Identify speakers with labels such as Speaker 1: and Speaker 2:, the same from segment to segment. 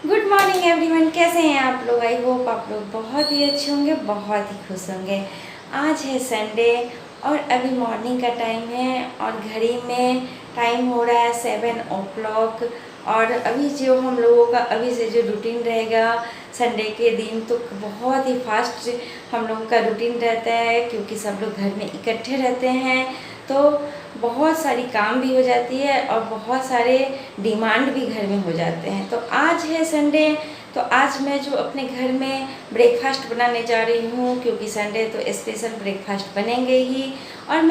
Speaker 1: Good morning everyone, कैसे हैं आप लोग। आई होप आप लोग बहुत ही अच्छे होंगे, बहुत ही खुश होंगे। आज है संडे और अभी मॉर्निंग का टाइम है और घड़ी में टाइम हो रहा है 7 o'clock। और अभी जो हम लोगों का अभी से जो रूटीन रहेगा संडे के दिन, तो बहुत ही फास्ट हम लोगों का रूटीन रहता है, क्योंकि सब लोग घर में इकट्ठे रहते हैं तो बहुत सारी काम भी हो जाती है और बहुत सारे डिमांड भी घर में हो जाते हैं। तो आज है संडे, तो आज मैं जो अपने घर में ब्रेकफास्ट बनाने जा रही हूँ, क्योंकि संडे तो स्पेशल ब्रेकफास्ट बनेंगे ही। और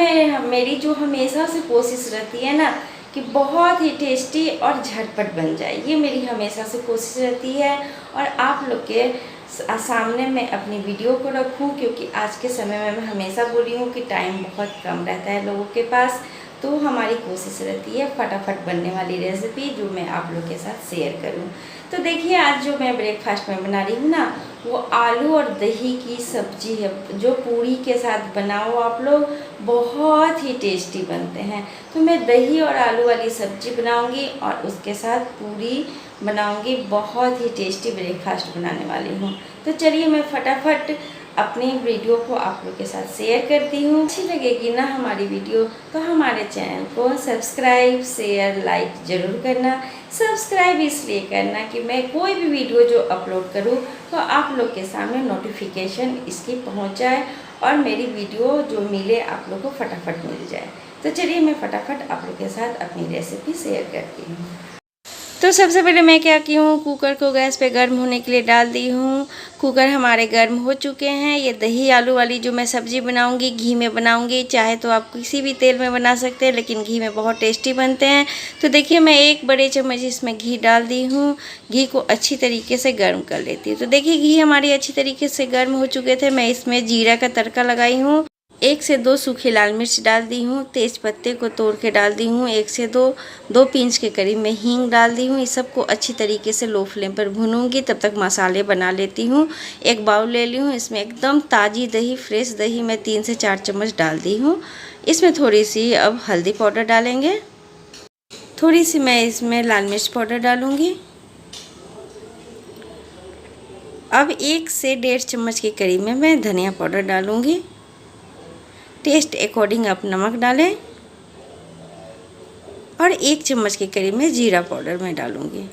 Speaker 1: मेरी जो हमेशा से कोशिश रहती है ना कि बहुत ही टेस्टी और झटपट बन जाए, ये मेरी हमेशा से कोशिश रहती है। और आप लोग के सामने मैं अपनी वीडियो को रखूं, क्योंकि आज के समय में मैं हमेशा बोल रही हूँ कि टाइम बहुत कम रहता है लोगों के पास, तो हमारी कोशिश रहती है फटाफट बनने वाली रेसिपी जो मैं आप लोग के साथ शेयर करूं। तो देखिए, आज जो मैं ब्रेकफास्ट में बना रही हूँ ना, वो आलू और दही की सब्जी है, जो पूरी के साथ बनाओ आप लोग, बहुत ही टेस्टी बनते हैं। तो मैं दही और आलू वाली सब्जी बनाऊंगी और उसके साथ पूरी बनाऊंगी। बहुत ही टेस्टी ब्रेकफास्ट बनाने वाली हूँ। तो चलिए मैं फटाफट अपनी वीडियो को आप लोग के साथ शेयर करती हूँ। अच्छी लगेगी ना हमारी वीडियो तो हमारे चैनल को सब्सक्राइब, शेयर, लाइक ज़रूर करना। सब्सक्राइब इसलिए करना कि मैं कोई भी वीडियो जो अपलोड करूँ तो आप लोग के सामने नोटिफिकेशन इसकी पहुँच जाए और मेरी वीडियो जो मिले आप लोग को फटाफट मिल जाए। तो चलिए मैं फटाफट आप लोग के साथ अपनी रेसिपी शेयर करती हूँ। तो सबसे पहले मैं क्या की हूँ, कुकर को गैस पे गर्म होने के लिए डाल दी हूँ। कुकर हमारे गर्म हो चुके हैं। ये दही आलू वाली जो मैं सब्ज़ी बनाऊँगी, घी में बनाऊँगी। चाहे तो आप किसी भी तेल में बना सकते हैं, लेकिन घी में बहुत टेस्टी बनते हैं। तो देखिए, मैं 1 बड़े चम्मच इसमें घी डाल दी हूँ। घी को अच्छी तरीके से गर्म कर लेती हूँ। तो देखिए, घी हमारी अच्छी तरीके से गर्म हो चुके थे। मैं इसमें जीरा का तड़का लगाई हूँ। 1 से 2 सूखी लाल मिर्च डाल दी हूँ। तेज पत्ते को तोड़ के डाल दी हूँ। 1 से 2 पिंच के करीब में हींग डाल दी हूँ। इस सबको अच्छी तरीके से लो फ्लेम पर भूनूंगी, तब तक मसाले बना लेती हूँ। एक बाउल ले ली हूँ, इसमें एकदम ताज़ी दही, फ्रेश दही मैं 3 से 4 चम्मच डाल दी हूँ। इसमें थोड़ी सी अब हल्दी पाउडर डालेंगे, थोड़ी सी मैं इसमें लाल मिर्च पाउडर डालूँगी। अब 1 से 1.5 चम्मच के करीब में मैं धनिया पाउडर डालूँगी। टेस्ट अकॉर्डिंग आप नमक डालें और 1 चम्मच के करीब में जीरा पाउडर मैं डालूँगी।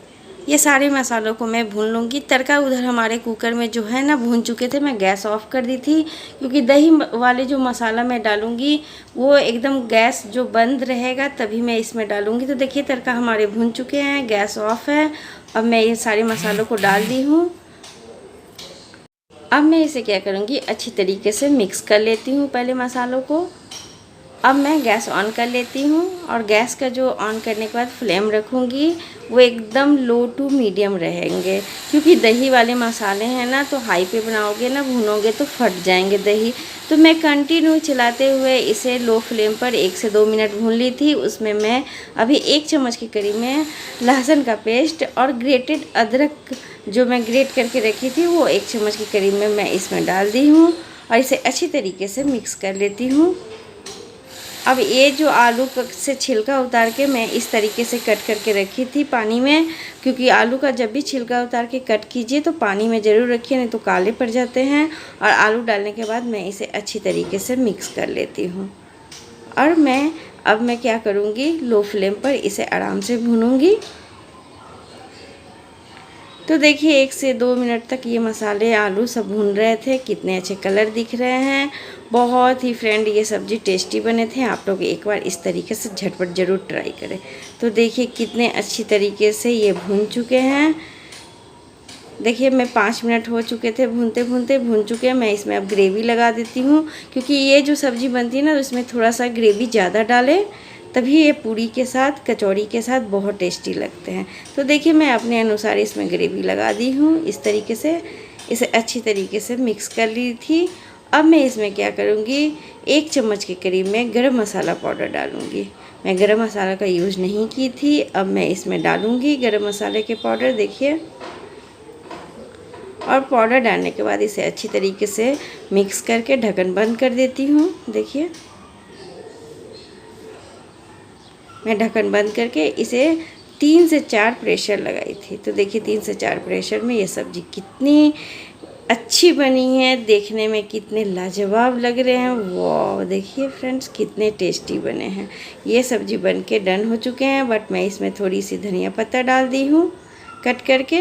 Speaker 1: ये सारे मसालों को मैं भून लूँगी। तड़का उधर हमारे कुकर में जो है ना भून चुके थे, मैं गैस ऑफ कर दी थी, क्योंकि दही वाले जो मसाला मैं डालूँगी वो एकदम गैस जो बंद रहेगा तभी मैं इसमें डालूँगी। तो देखिए, तड़का हमारे भून चुके हैं, गैस ऑफ है। अब मैं ये सारे मसालों को डाल दी हूँ। अब मैं इसे क्या करूँगी, अच्छी तरीके से मिक्स कर लेती हूँ पहले मसालों को। अब मैं गैस ऑन कर लेती हूँ और गैस का जो ऑन करने के बाद फ्लेम रखूँगी वो एकदम लो टू मीडियम रहेंगे, क्योंकि दही वाले मसाले हैं ना, तो हाई पे बनाओगे ना, भूनोगे तो फट जाएंगे दही। तो मैं कंटिन्यू चलाते हुए इसे लो फ्लेम पर 1 से 2 मिनट भून ली थी। उसमें मैं अभी 1 चम्मच के करीब में लहसुन का पेस्ट और ग्रेटेड अदरक जो मैं ग्रेट करके रखी थी वो 1 चम्मच के करीब में मैं इसमें डाल दी हूँ और इसे अच्छी तरीके से मिक्स कर लेती हूँ। अब ये जो आलू से छिलका उतार के मैं इस तरीके से कट करके रखी थी पानी में, क्योंकि आलू का जब भी छिलका उतार के कट कीजिए तो पानी में ज़रूर रखिए, नहीं तो काले पड़ जाते हैं। और आलू डालने के बाद मैं इसे अच्छी तरीके से मिक्स कर लेती हूँ। और अब मैं क्या करूँगी, लो फ्लेम पर इसे आराम से भूनूँगी। तो देखिए, 1 से 2 मिनट तक ये मसाले आलू सब भून रहे थे, कितने अच्छे कलर दिख रहे हैं। बहुत ही फ्रेंड ये सब्ज़ी टेस्टी बने थे। आप लोग एक बार इस तरीके से झटपट ज़रूर ट्राई करें। तो देखिए, कितने अच्छी तरीके से ये भून चुके हैं। देखिए, मैं 5 मिनट हो चुके थे भूनते भूनते, भून चुके हैं। मैं इसमें अब ग्रेवी लगा देती हूँ, क्योंकि ये जो सब्ज़ी बनती है ना, तो इसमें थोड़ा सा ग्रेवी ज़्यादा डालें, तभी ये पूरी के साथ, कचौड़ी के साथ बहुत टेस्टी लगते हैं। तो देखिए, मैं अपने अनुसार इसमें ग्रेवी लगा दी हूँ। इस तरीके से इसे अच्छी तरीके से मिक्स कर ली थी। अब मैं इसमें क्या करूँगी, 1 चम्मच के करीब में गरम मसाला पाउडर डालूँगी। मैं गरम मसाला का यूज़ नहीं की थी, अब मैं इसमें डालूँगी गरम मसाले के पाउडर। देखिए, और पाउडर डालने के बाद इसे अच्छी तरीके से मिक्स करके ढक्कन बंद कर देती हूँ। देखिए, मैं ढक्कन बंद करके इसे 3 से 4 प्रेशर लगाई थी। तो देखिए 3 से 4 प्रेशर में ये सब्ज़ी कितनी अच्छी बनी है, देखने में कितने लाजवाब लग रहे हैं। वाह, देखिए फ्रेंड्स कितने टेस्टी बने हैं। ये सब्ज़ी बन के डन हो चुके हैं, बट मैं इसमें थोड़ी सी धनिया पत्ता डाल दी हूँ कट करके।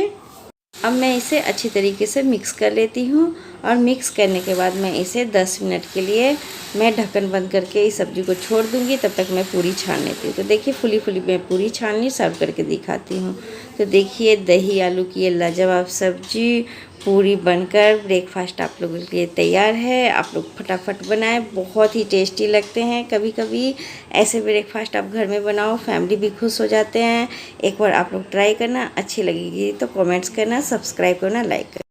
Speaker 1: अब मैं इसे अच्छी तरीके से मिक्स कर लेती हूँ और मिक्स करने के बाद मैं इसे 10 मिनट के लिए मैं ढक्कन बंद करके इस सब्ज़ी को छोड़ दूँगी। तब तक मैं पूरी छान लेती हूँ। तो देखिए फुली फुली मैं पूरी छान ली, सर्व करके दिखाती हूँ। तो देखिए दही आलू की ये लाजवाब सब्ज़ी पूरी बनकर ब्रेकफास्ट आप लोगों के लिए तैयार है। आप लोग फटाफट बनाएं, बहुत ही टेस्टी लगते हैं। कभी कभी ऐसे ब्रेकफास्ट आप घर में बनाओ, फैमिली भी खुश हो जाते हैं। एक बार आप लोग ट्राई करना, अच्छी लगेगी तो कमेंट्स करना, सब्सक्राइब करना, लाइक करना।